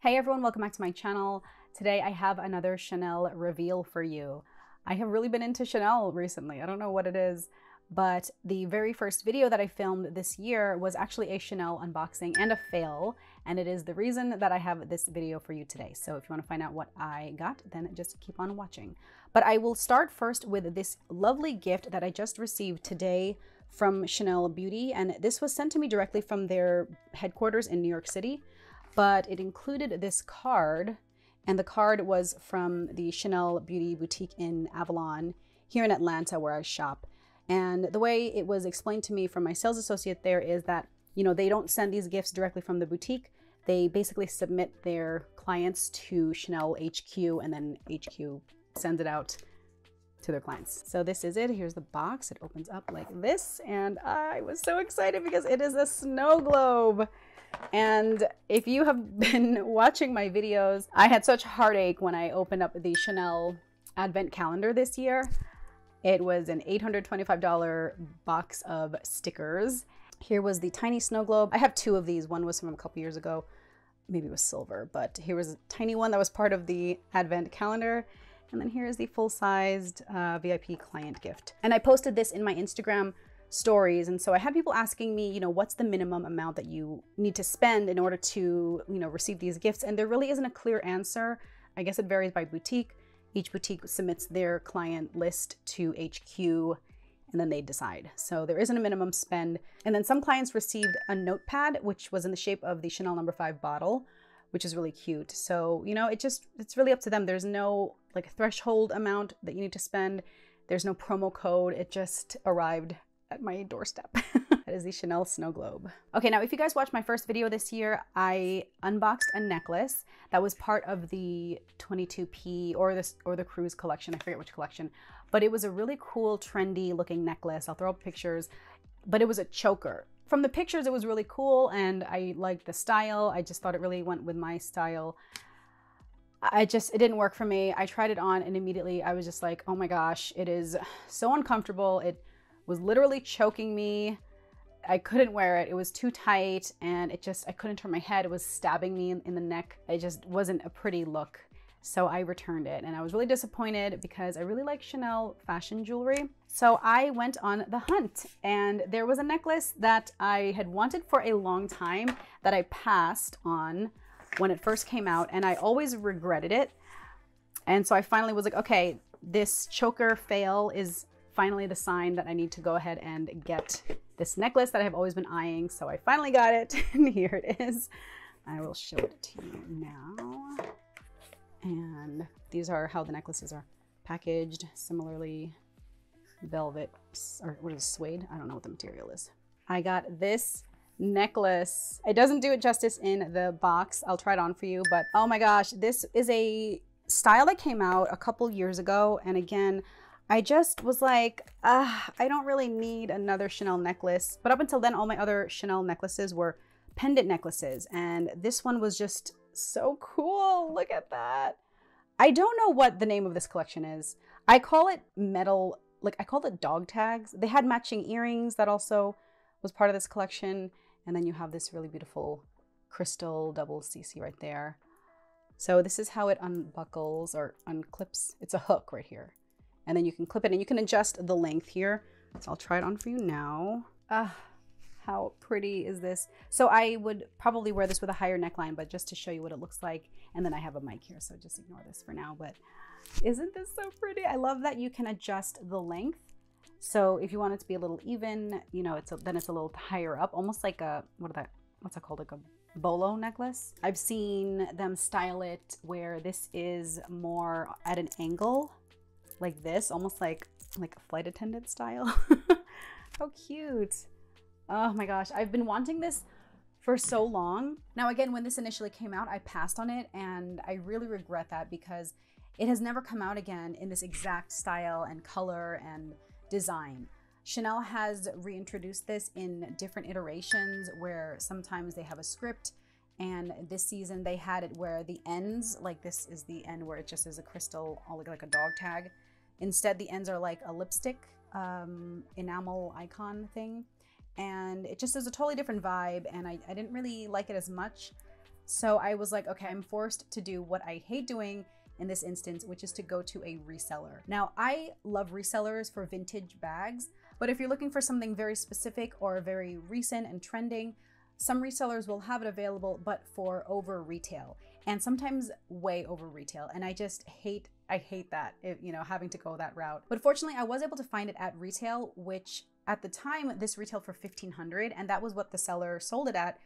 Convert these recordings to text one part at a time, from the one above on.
Hey everyone, welcome back to my channel. Today I have another Chanel reveal for you. I have really been into Chanel recently. I don't know what it is, but the very first video that I filmed this year was actually a Chanel unboxing and a fail, and it is the reason that I have this video for you today. So if you want to find out what I got, then just keep on watching. But I will start first with this lovely gift that I just received today from Chanel Beauty, and this was sent to me directly from their headquarters in New York City. But it included this card, and the card was from the Chanel Beauty Boutique in Avalon here in Atlanta where I shop. And the way it was explained to me from my sales associate there is that, you know, they don't send these gifts directly from the boutique. They basically submit their clients to Chanel HQ, and then HQ sends it out to their clients. So this is it. Here's the box. It opens up like this, and I was so excited because it is a snow globe. And if you have been watching my videos, I had such heartache when I opened up the Chanel advent calendar this year. It was an $825 box of stickers. Here was the tiny snow globe. I have two of these. One was from a couple years ago. Maybe it was silver, but here was a tiny one that was part of the advent calendar. And then here is the full-sized VIP client gift. And I posted this in my Instagram stories, and so I had people asking me, you know, what's the minimum amount that you need to spend in order to, you know, receive these gifts? And there really isn't a clear answer. I guess it varies by boutique. Each boutique submits their client list to HQ, and then they decide. So there isn't a minimum spend. And then some clients received a notepad, which was in the shape of the Chanel No. 5 bottle, which is really cute. So, you know, it's really up to them. There's no like threshold amount that you need to spend. There's no promo code. It just arrived at my doorstep. That is the Chanel snow globe. Okay, now if you guys watched my first video this year, I unboxed a necklace that was part of the 22P or the cruise collection. I forget which collection, but it was a really cool, trendy looking necklace. I'll throw up pictures, but it was a choker. From the pictures, it was really cool, and I liked the style. I just thought it really went with my style. It didn't work for me. I tried it on, and immediately I was just like, oh my gosh, it is so uncomfortable. It was literally choking me. I couldn't wear it. It was too tight, and I couldn't turn my head. It was stabbing me in the neck. It just wasn't a pretty look. So I returned it, and I was really disappointed because I really like Chanel fashion jewelry. So I went on the hunt, and there was a necklace that I had wanted for a long time that I passed on when it first came out, and I always regretted it. And so I finally was like, okay, this choker fail is finally the sign that I need to go ahead and get this necklace that I've always been eyeing. So I finally got it, and here it is. I will show it to you now. And these are how the necklaces are packaged. Similarly, velvet, or what is suede? I don't know what the material is. I got this necklace. It doesn't do it justice in the box. I'll try it on for you, but oh my gosh, this is a style that came out a couple years ago. And again, I just was like, I don't really need another Chanel necklace. But up until then, all my other Chanel necklaces were pendant necklaces. And this one was just so cool. Look at that. I don't know what the name of this collection is. I call it metal, like I call it dog tags. They had matching earrings that also was part of this collection. And then you have this really beautiful crystal double CC right there. So this is how it unbuckles or unclips. It's a hook right here. And then you can clip it, and you can adjust the length here. So I'll try it on for you now. How pretty is this? So I would probably wear this with a higher neckline, but just to show you what it looks like. And then I have a mic here, so just ignore this for now. But isn't this so pretty? I love that you can adjust the length. So if you want it to be a little even, you know, then it's a little higher up, almost like a, what's that called? Like a bolo necklace. I've seen them style it where this is more at an angle, like this, almost like a flight attendant style. How cute. Oh my gosh, I've been wanting this for so long. Now again, when this initially came out, I passed on it, and I really regret that because it has never come out again in this exact style and color and design. Chanel has reintroduced this in different iterations where sometimes they have a script, and this season they had it where the ends, like this is the end where it just is a crystal, like a dog tag. Instead, the ends are like a lipstick enamel icon thing. And it just is a totally different vibe, and I didn't really like it as much. So I was like, okay, I'm forced to do what I hate doing in this instance, which is to go to a reseller. Now, I love resellers for vintage bags, but if you're looking for something very specific or very recent and trending, some resellers will have it available, but for over retail, and sometimes way over retail. And I hate that, having to go that route. But fortunately, I was able to find it at retail, which at the time, this retailed for $1,500, and that was what the seller sold it at.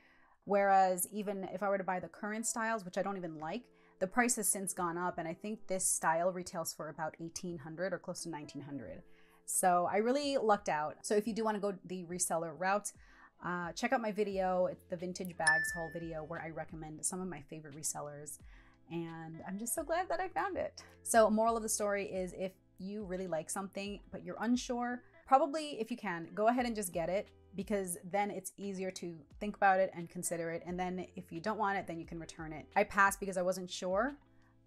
Whereas even if I were to buy the current styles, which I don't even like, the price has since gone up, and I think this style retails for about $1,800 or close to $1,900. So I really lucked out. So if you do want to go the reseller route, check out my video. It's the vintage bags haul video where I recommend some of my favorite resellers. And I'm just so glad that I found it. So moral of the story is, if you really like something, but you're unsure, probably, if you can, go ahead and just get it, because then it's easier to think about it and consider it. And then if you don't want it, then you can return it. I passed because I wasn't sure,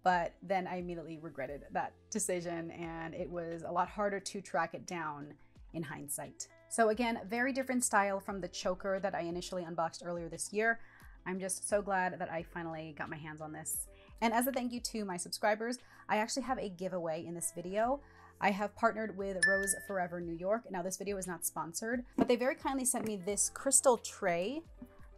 but then I immediately regretted that decision, and it was a lot harder to track it down in hindsight. So again, very different style from the choker that I initially unboxed earlier this year. I'm just so glad that I finally got my hands on this. And as a thank you to my subscribers, I actually have a giveaway in this video. I have partnered with Rose Forever New York. Now, this video is not sponsored, but they very kindly sent me this crystal tray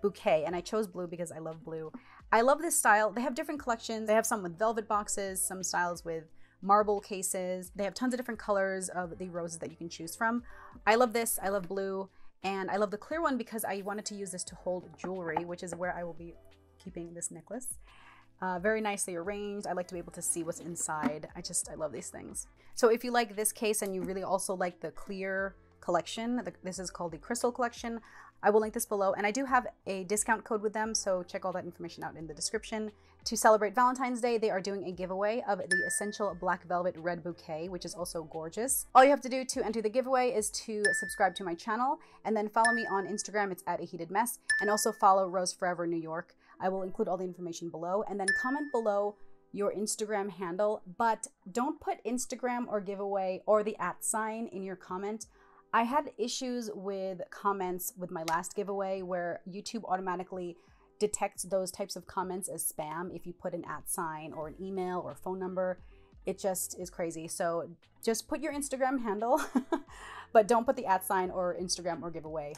bouquet, and I chose blue because I love blue. I love this style. They have different collections. They have some with velvet boxes, some styles with marble cases. They have tons of different colors of the roses that you can choose from. I love this. I love blue, and I love the clear one because I wanted to use this to hold jewelry, which is where I will be keeping this necklace. Very nicely arranged. I like to be able to see what's inside. I love these things. So if you like this case and you really also like the clear collection, this is called the Crystal Collection, I will link this below. And I do have a discount code with them, so check all that information out in the description. To celebrate Valentine's Day, they are doing a giveaway of the Essential Black Velvet Red Bouquet, which is also gorgeous. All you have to do to enter the giveaway is to subscribe to my channel, and then follow me on Instagram. It's @aheatedmess, and also follow Rose Forever New York. I will include all the information below, and then comment below your Instagram handle, but don't put Instagram or giveaway or the @ in your comment. I had issues with comments with my last giveaway where YouTube automatically detects those types of comments as spam if you put an @ or an email or phone number. It just is crazy. So just put your Instagram handle, but don't put the @ or Instagram or giveaway.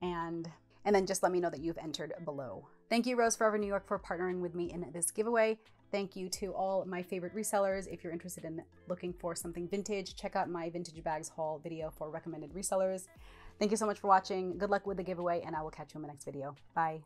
And then just let me know that you've entered below. Thank you, Rose Forever New York, for partnering with me in this giveaway. Thank you to all my favorite resellers. If you're interested in looking for something vintage, check out my vintage bags haul video for recommended resellers. Thank you so much for watching. Good luck with the giveaway, and I will catch you in my next video. Bye.